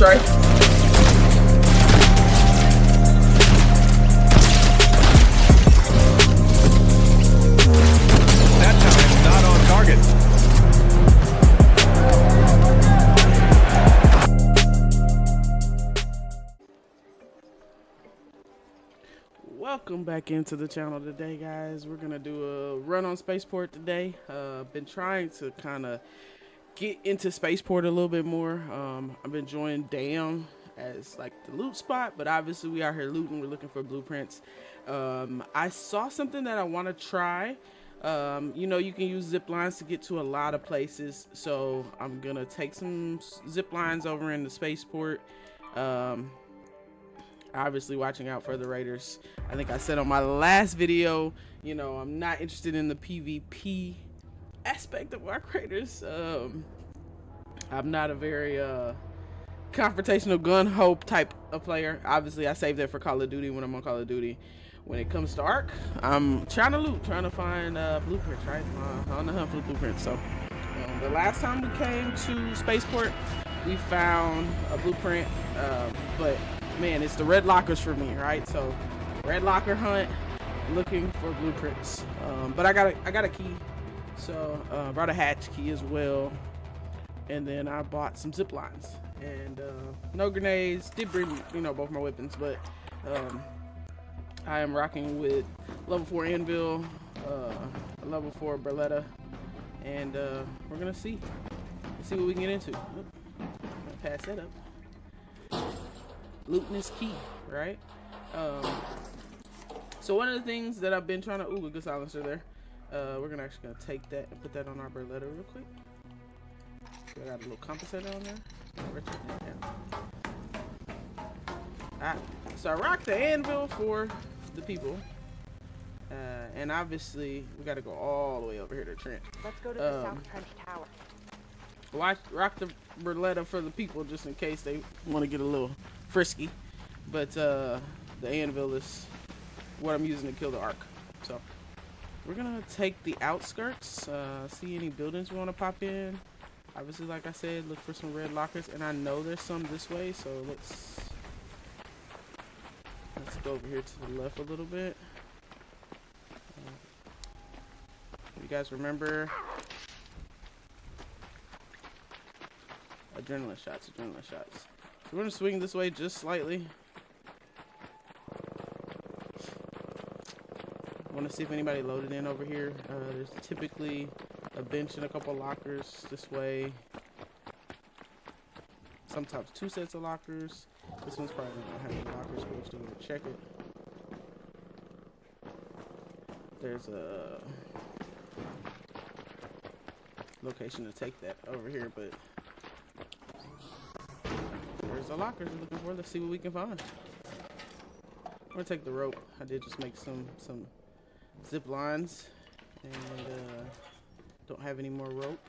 That's right. That time, not on target. Welcome back into the channel today, guys. We're gonna do a run on Spaceport today. Been trying to kind of get into Spaceport a little bit more. I've been enjoying Dam as like the loot spot, but obviously we out here looting. We're looking for blueprints. I saw something that I want to try. You know, you can use zip lines to get to a lot of places, so I'm gonna take some zip lines over in the Spaceport. Obviously watching out for the raiders. I think I said on my last video, you know, I'm not interested in the PvP aspect of Arc Raiders. I'm not a very confrontational gun hope type of player. Obviously I save that for Call of Duty when I'm on Call of Duty. When it comes to Arc, I'm trying to loot, trying to find blueprints, right? On the hunt for blueprints. So the last time we came to Spaceport, we found a blueprint, but man, it's the red lockers for me, right? So red locker hunt, looking for blueprints. But I got a key, so brought a hatch key as well, and then I bought some zip lines and no grenades. Did bring, you know, both my weapons, but I am rocking with level 4 anvil, level 4 Berletta, and we're gonna see what we can get into. Pass that up. Looting is key, right? So one of the things that I've been trying to, ooh, a good silencer there. We're gonna take that and put that on our Berletta real quick. So I got a little compensator on there. So I rocked the anvil for the people, and obviously we got to go all the way over here to Trent. Let's go to the South Trench Tower. Rock the Berletta for the people just in case they want to get a little frisky, but the anvil is what I'm using to kill the Ark. So we're gonna take the outskirts, see any buildings we want to pop in. Obviously, like I said, look for some red lockers, and I know there's some this way, so let's go over here to the left a little bit. You guys remember adrenaline shots. So we're gonna swing this way just slightly. I want to see if anybody loaded in over here. There's typically a bench and a couple lockers this way. Sometimes 2 sets of lockers. This one's probably not gonna have any lockers, but we're still gonna check it. There's a location to take that over here, but there's the lockers we're looking for. Let's see what we can find. I'm gonna take the rope. I did just make some zip lines, and don't have any more rope.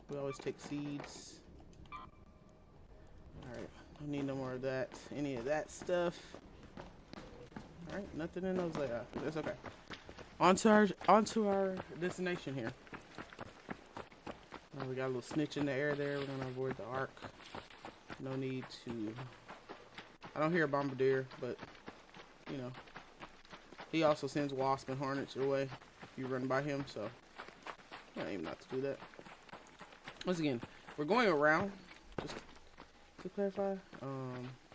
We always take seeds. Alright, don't need no more of that, any of that stuff. Alright, nothing in those layouts. That's okay. Onto our destination here. We got a little snitch in the air there. We're gonna avoid the Ark. No need to. I don't hear a bombardier, but you know, he also sends wasp and hornets your way if you run by him. So I aim not to do that. Once again, we're going around. Just to clarify,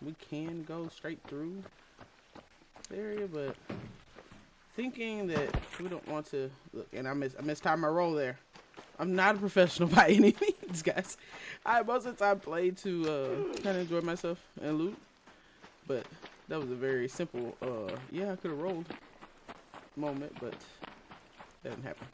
we can go straight through the area, but thinking that we don't want to look. And I mistimed my roll there. I'm not a professional by any means, guys. I most of the time play to kind of enjoy myself and loot, but that was a very simple, yeah, I could have rolled moment, but that didn't happen.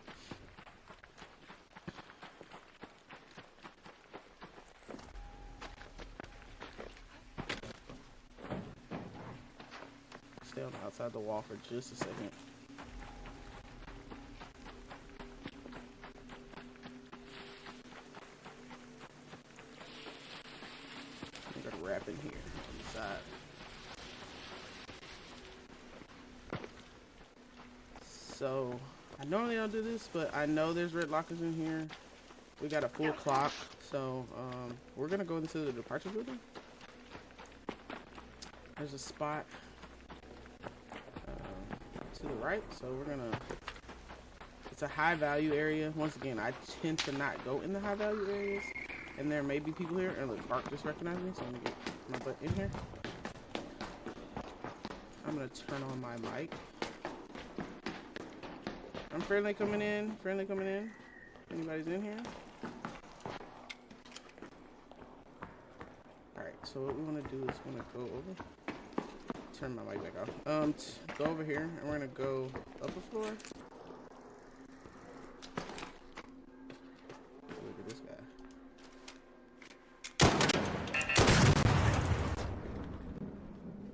Stay on the outside the wall for just a second. Wrap in here on the side. So I normally don't do this, but I know there's red lockers in here. We got a full clock, so we're gonna go into the departure building. There's a spot to the right, so we're gonna. It's a high value area. Once again, I tend to not go in the high value areas, and there may be people here. And look, Bark just recognized me, so I'm gonna get my butt in here. I'm gonna turn on my mic. I'm friendly coming in. Friendly coming in. Anybody's in here? All right. So what we want to do is we're gonna go over. Turn my mic back off. Go over here, and we're gonna go up a floor. Look at this guy.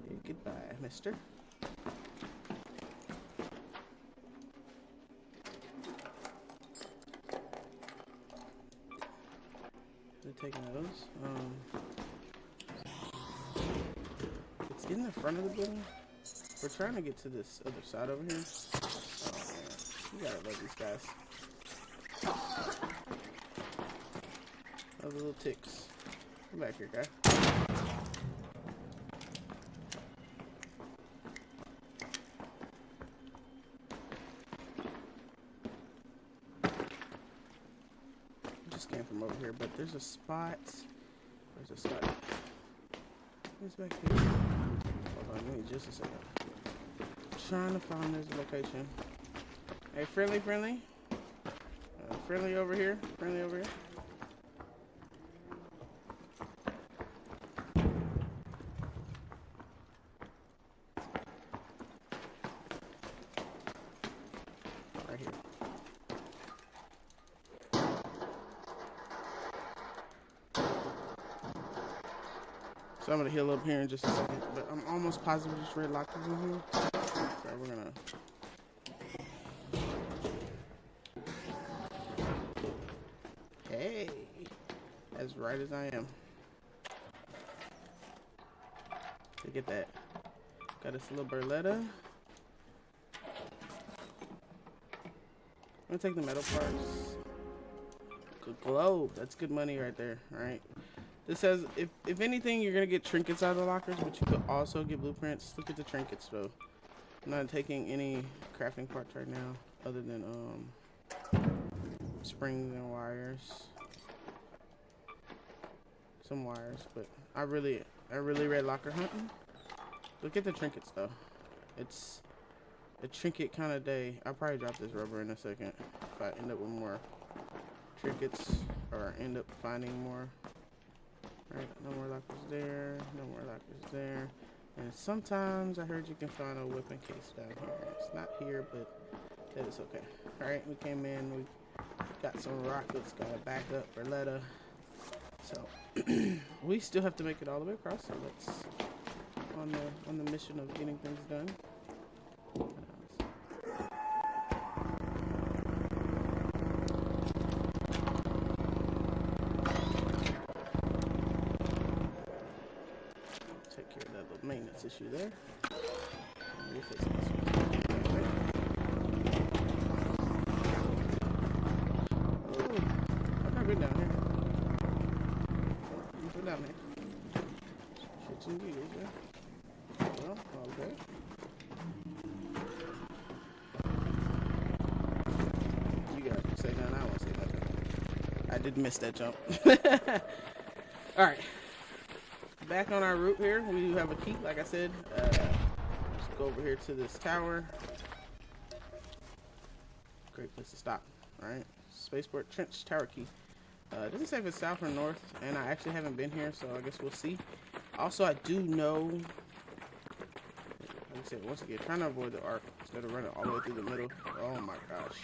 Hey, goodbye, mister. They're taking those. It's in the front of the building. We're trying to get to this other side over here. Oh man, you gotta love these guys. Those little ticks. Come back here, guy. Just came from over here, but there's a spot. There's a spot. Who's back here? Hold on, give me just a second. Trying to find this location. Hey, friendly. Friendly over here. Friendly over here. Right here. So I'm gonna heal up here in just a second, but I'm almost positive there's red lockers in here. So we're gonna. Hey, as right as I am. Look at that. Got us a little Berletta. I'm gonna take the metal parts. Good globe. That's good money right there. All right. This says if anything, you're gonna get trinkets out of the lockers, but you could also get blueprints. Look at the trinkets though. I'm not taking any crafting parts right now, other than springs and wires, some wires. But I really red locker hunting. Look at the trinkets though. It's a trinket kind of day. I'll probably drop this rubber in a second if I end up with more trinkets or end up finding more. Alright, no more lockers there, no more lockers there. And sometimes I heard you can find a weapon case down here. It's not here, but that is okay. Alright, we came in, we got some rockets, got a backup Berletta. So we still have to make it all the way across, so let's on the mission of getting things done. Maintenance issue there. Refix this one. Oh, I've never been down here. You've been down there. Shits and giggles there. Well, okay. You gotta say nothing, I won't say nothing. I did miss that jump. Alright. Back on our route here, we do have a key, like I said. Let's go over here to this tower. Great place to stop. Alright, Spaceport Trench Tower key. It doesn't say if it's south or north, and I actually haven't been here, so I guess we'll see. Also, I do know, like I said, once again, trying to avoid the arc instead of running all the way through the middle. Oh my gosh.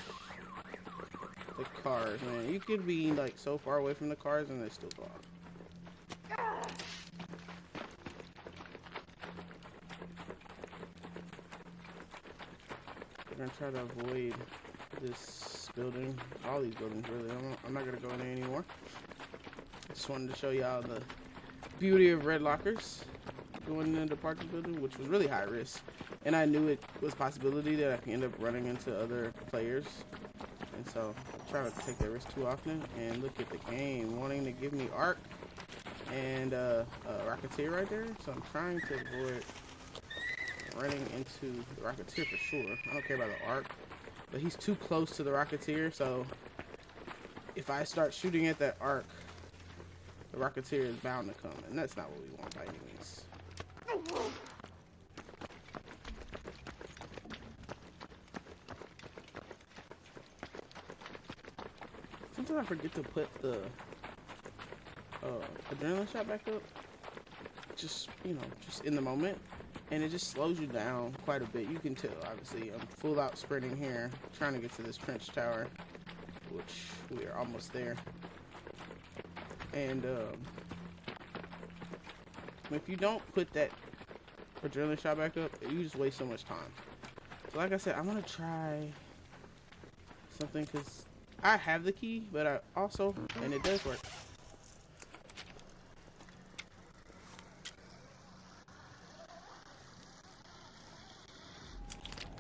The cars, man. You could be like so far away from the cars and they still go off. We're gonna try to avoid this building, all these buildings really. I'm not gonna go in there anymore. I just wanted to show y'all the beauty of red lockers going in the departure building, which was really high risk, and I knew it was a possibility that I could end up running into other players And so I try not to take that risk too often. And look at the game wanting to give me arc and Rocketeer right there. So I'm trying to avoid running into the Rocketeer for sure. I don't care about the arc, but he's too close to the Rocketeer. So if I start shooting at that arc, the Rocketeer is bound to come, and that's not what we want by any means. Sometimes I forget to put the adrenaline shot back up. Just, you know, just in the moment. And it just slows you down quite a bit. You can tell, obviously. I'm full out sprinting here, trying to get to this trench tower, which we are almost there. And if you don't put that adrenaline shot back up, you just waste so much time. So like I said, I'm gonna try something because I have the key, but I also, and it does work.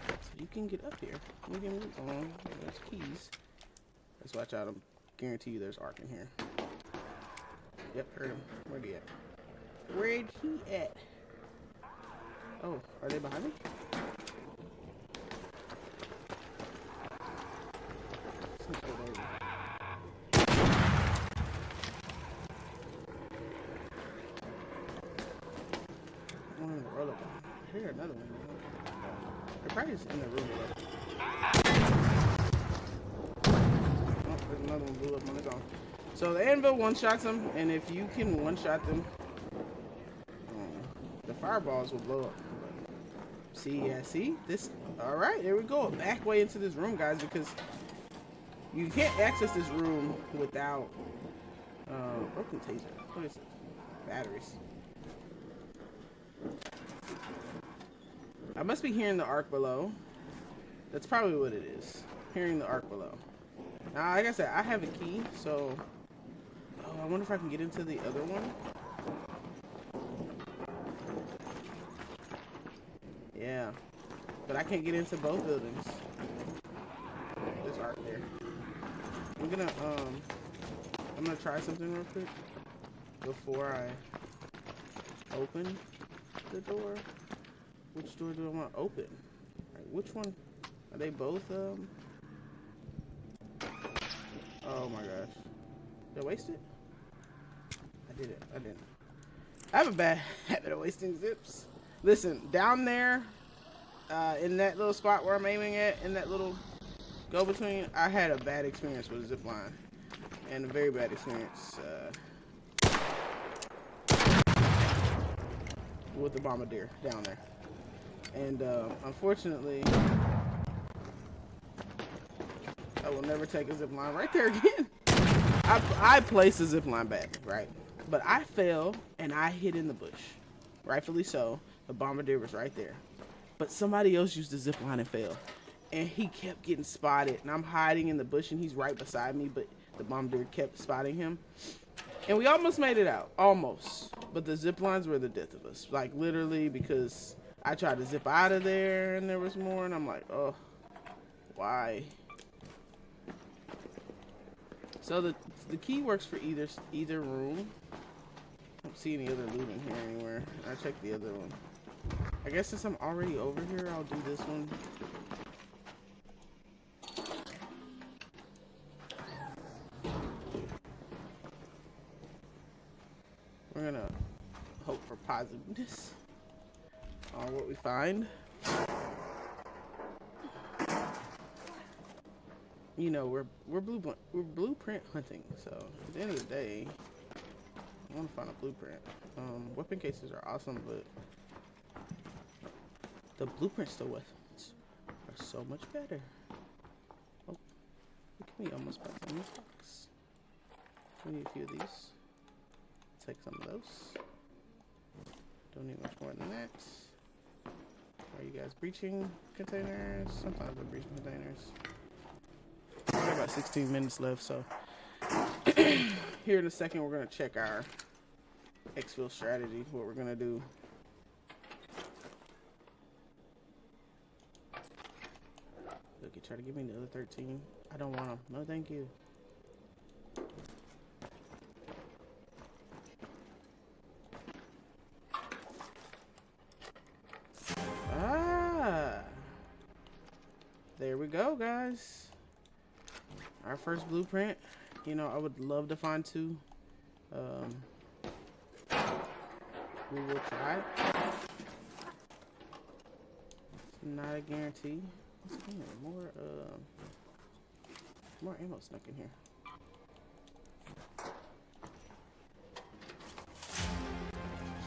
So you can get up here. You can move on. There's keys. Let's watch out. I'm guarantee you there's arc in here. Yep, heard him. Where'd he at? Where'd he at? Oh, are they behind me? One in the roll up. I hear another one. They're probably just in the room though. Oh, there's another one blew up on its own. So the anvil one-shots them, and if you can one-shot them, the fireballs will blow up. See, yeah, see? This, alright, there we go. Back way into this room, guys, because you can't access this room without, broken taser. What is it? Batteries. I must be hearing the arc below. That's probably what it is. Hearing the arc below. Now, like I said, I have a key, so... Oh, I wonder if I can get into the other one. Yeah. But I can't get into both buildings. There's arc there. I'm gonna try something real quick before I open the door. Which door do I want to open? Like, which one? Are they both, Oh my gosh. Did I waste it? I did it. I didn't. I have a bad habit of wasting zips. Listen, down there, in that little spot where I'm aiming at, in that little go-between, I had a bad experience with a zip line. And a very bad experience, with the bombardier down there. And unfortunately, I will never take a zip line right there again. I placed a zip line back, right? But I fell and I hid in the bush. Rightfully so. The bombardier was right there. But somebody else used the zip line and fell. And he kept getting spotted. And I'm hiding in the bush and he's right beside me, but the bombardier kept spotting him. And we almost made it out. Almost. But the zip lines were the death of us. Like literally, because I tried to zip out of there and there was more, and I'm like, oh, why? So the key works for either room. I don't see any other looting here anywhere. I checked the other one. I guess since I'm already over here, I'll do this one. We're gonna hope for positiveness on what we find. You know, we're blueprint hunting, so at the end of the day, I want to find a blueprint. Weapon cases are awesome, but the blueprint still weapons are so much better. Oh, look at me almost passing this box. We need a few of these. Take some of those. Don't need much more than that. Are you guys breaching containers? Sometimes we're breaching containers. We got about 16 minutes left, so here in a second we're gonna check our exfil strategy, what we're gonna do. Look You try to give me the other 13. I don't want them. No, thank you. Ah, there we go, guys. Our first blueprint. You know, I would love to find 2. We will try. It's not a guarantee. What's in here? More ammo snuck in here.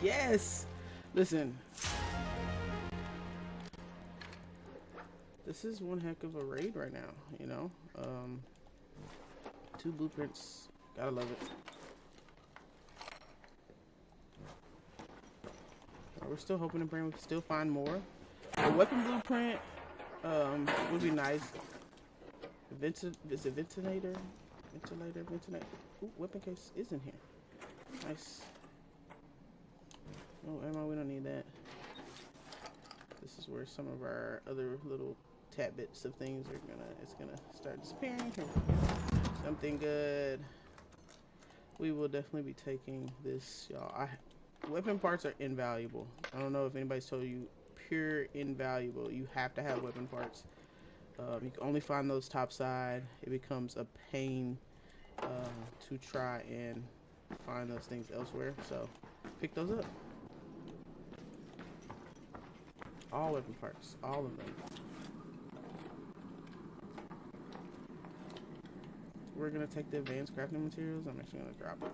Yes! Listen. This is one heck of a raid right now, you know? 2 blueprints. Gotta love it. We're still hoping to bring, we can still find more. A weapon blueprint would be nice. Is it ventilator? Ventilator. Ooh, weapon case is in here. Nice. No ammo, we don't need that. This is where some of our other little tad bits of things are gonna start disappearing. Here we go. Something good. We will definitely be taking this, y'all. Weapon parts are invaluable. I don't know if anybody's told you, pure invaluable. You have to have weapon parts. You can only find those topside. It becomes a pain to try and find those things elsewhere. So pick those up. All weapon parts, all of them. We're gonna take the advanced crafting materials. I'm actually gonna drop the.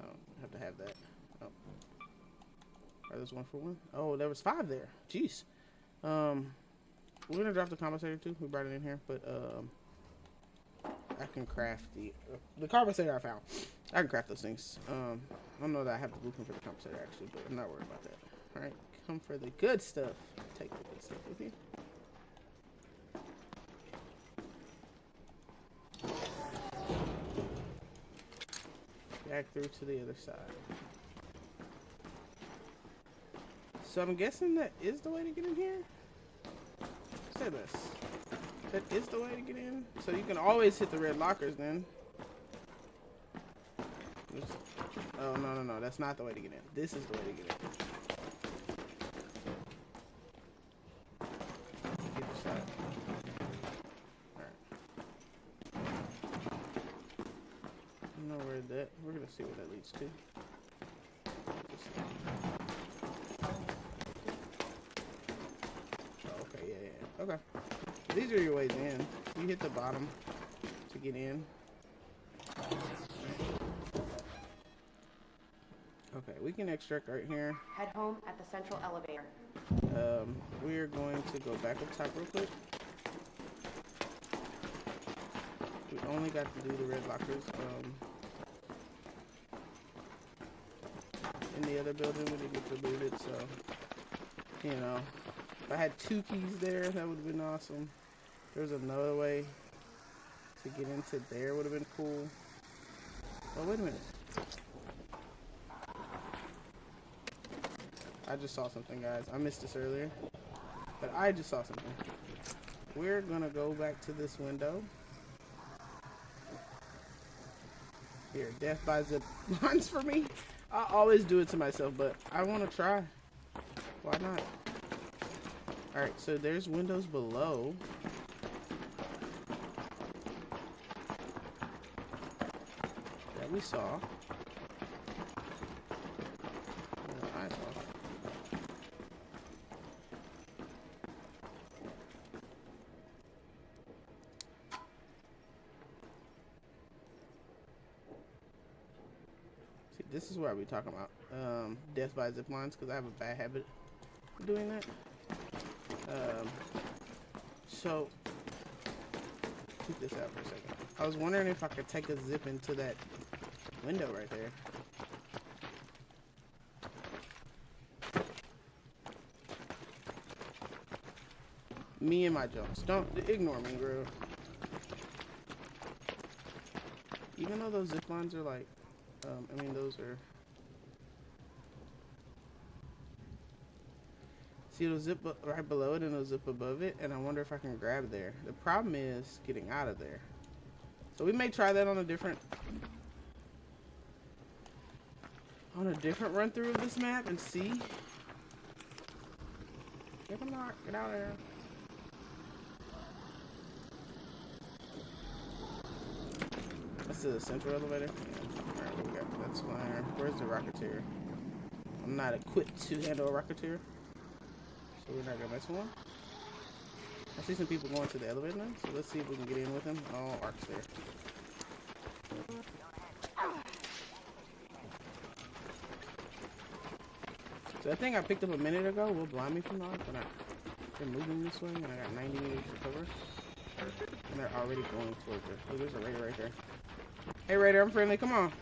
Oh, I have to have that. Oh, there's 1 for 1. Oh, there was 5 there. Jeez. We're gonna drop the compensator too. We brought it in here, but I can craft the compensator I found. I can craft those things. I don't know that I have the blueprint for the compensator actually, but I'm not worried about that. All right, come for the good stuff. Take the good stuff with you. Back through to the other side. So I'm guessing that is the way to get in here. Say this. That is the way to get in. So you can always hit the red lockers then. Oh, no. That's not the way to get in. This is the way to get in. Get this side. Alright. I don't know where that. We're going to see where that leads to. Oh, okay, yeah. Okay. These are your ways in. You hit the bottom to get in. Okay, we can extract right here. Head home at the central elevator. We're going to go back up top real quick. We only got to do the red lockers. In the other building, we didn't get to loot it, so, you know. If I had 2 keys there, that would have been awesome. There's another way to get into there, would have been cool. Oh, wait a minute. I just saw something, guys. I missed this earlier, but I just saw something. We're gonna go back to this window. Here, death by zip lines for me. I always do it to myself, but I want to try. Why not? Alright, so there's windows below. That we saw. I saw. See, this is what I'll be talking about. Death by zip lines, because I have a bad habit of doing that. So keep this out for a second. I was wondering if I could take a zip into that window right there. Me and my jokes. Don't ignore me, bro. Even though those zip lines are like, those are. See, it'll zip right below it and it'll zip above it, and I wonder if I can grab there. The problem is getting out of there. So we may try that on a different run through of this map and see. Get him out, get out of there. That's the central elevator. Yeah. Alright, we got that's fine. Where's the Rocketeer? I'm not equipped to handle a Rocketeer, so we're not gonna mess with one. I see some people going to the elevator now, so let's see if we can get in with them. Oh, Ark's there. So that thing I picked up a minute ago will blind me from the Ark, but I've been moving this way and I got 90 meters to cover. And they're already going towards it. Oh, there's a Raider right there. Hey Raider, I'm friendly, come on.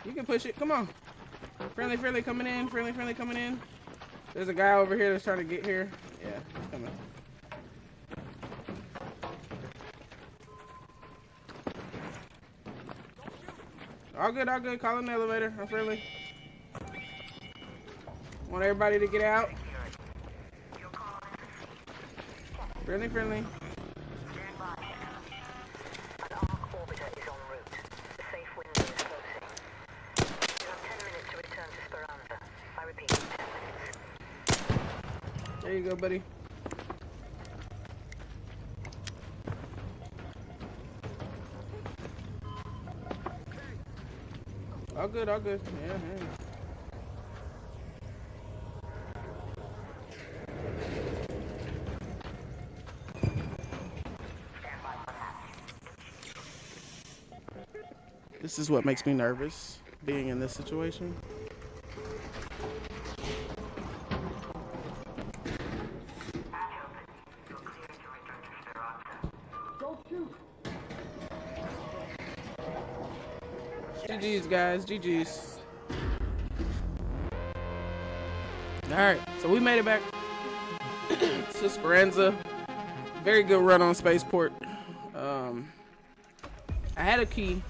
You can push it, come on. Friendly, friendly coming in, friendly, friendly coming in. There's a guy over here that's trying to get here. Yeah, he's coming. All good, all good. Call in the elevator. I'm friendly. Want everybody to get out. Friendly, friendly. There you go, buddy. All good, all good. Yeah, yeah. This is what makes me nervous, being in this situation. GG's, guys. GG's. Alright, so we made it back to Speranza. Very good run on Spaceport. I had a key,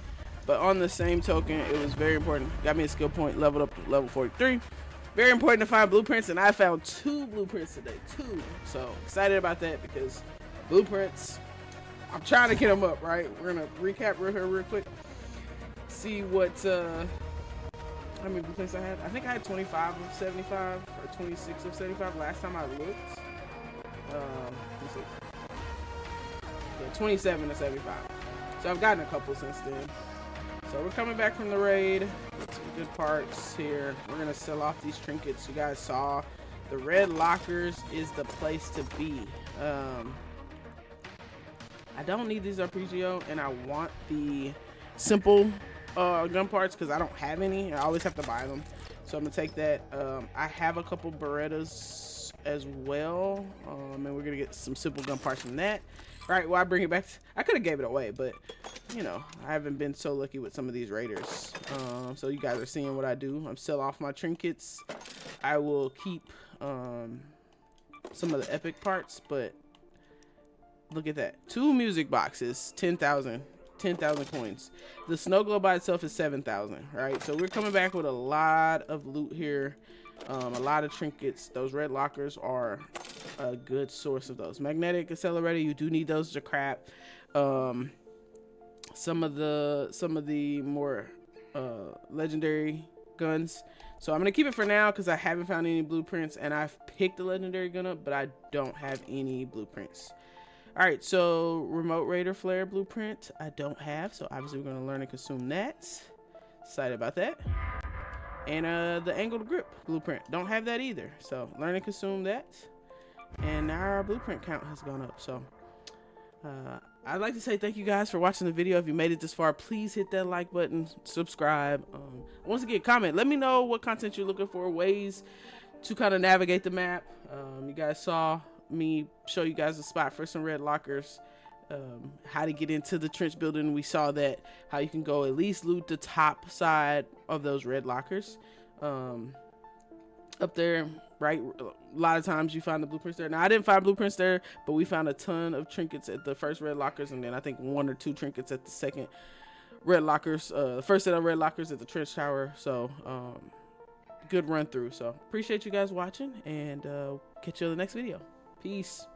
but on the same token, it was very important. Got me a skill point, leveled up to level 43. Very important to find blueprints, and I found 2 blueprints today. 2. So excited about that because blueprints, I'm trying to get them up, right? We're going to recap real quick. See what, how many blueprints I had. I think I had 25 of 75 or 26 of 75 last time I looked. Let's see. Yeah, 27 to 75. So I've gotten a couple since then. So we're coming back from the raid with some good parts here. We're gonna sell off these trinkets. You guys saw the red lockers is the place to be. I don't need these Arpeggio, and I want the simple gun parts because I don't have any. I always have to buy them, so I'm gonna take that. I have a couple Berettas as well, and we're gonna get some simple gun parts from that. All right, well, I bring it back. I could have gave it away, but you know, I haven't been so lucky with some of these raiders. So you guys are seeing what I do. I'm sell off my trinkets. I will keep some of the epic parts, but look at that. 2 music boxes, 10,000 coins. The snow globe by itself is 7,000, right? So we're coming back with a lot of loot here, a lot of trinkets. Those red lockers are a good source of those. Magnetic accelerator, you do need those to crap. Some of the more legendary guns. So I'm gonna keep it for now because I haven't found any blueprints, and I've picked the legendary gun up, but I don't have any blueprints. All right, so remote raider flare blueprint I don't have, so obviously we're gonna learn and consume that. Excited about that. And the angled grip blueprint, don't have that either, so learn and consume that. And now our blueprint count has gone up. So I'd like to say thank you guys for watching the video. If you made it this far, please hit that like button, subscribe. Once again, comment, let me know what content you're looking for, ways to kind of navigate the map. You guys saw me show you guys a spot for some red lockers, how to get into the trench building. We saw that, how you can go at least loot the top side of those red lockers up there, right? A lot of times you find the blueprints there. Now I didn't find blueprints there, but we found a ton of trinkets at the first red lockers, and then I think 1 or 2 trinkets at the second red lockers, the first set of red lockers at the trench tower. So good run through. So appreciate you guys watching, and catch you on the next video. Peace.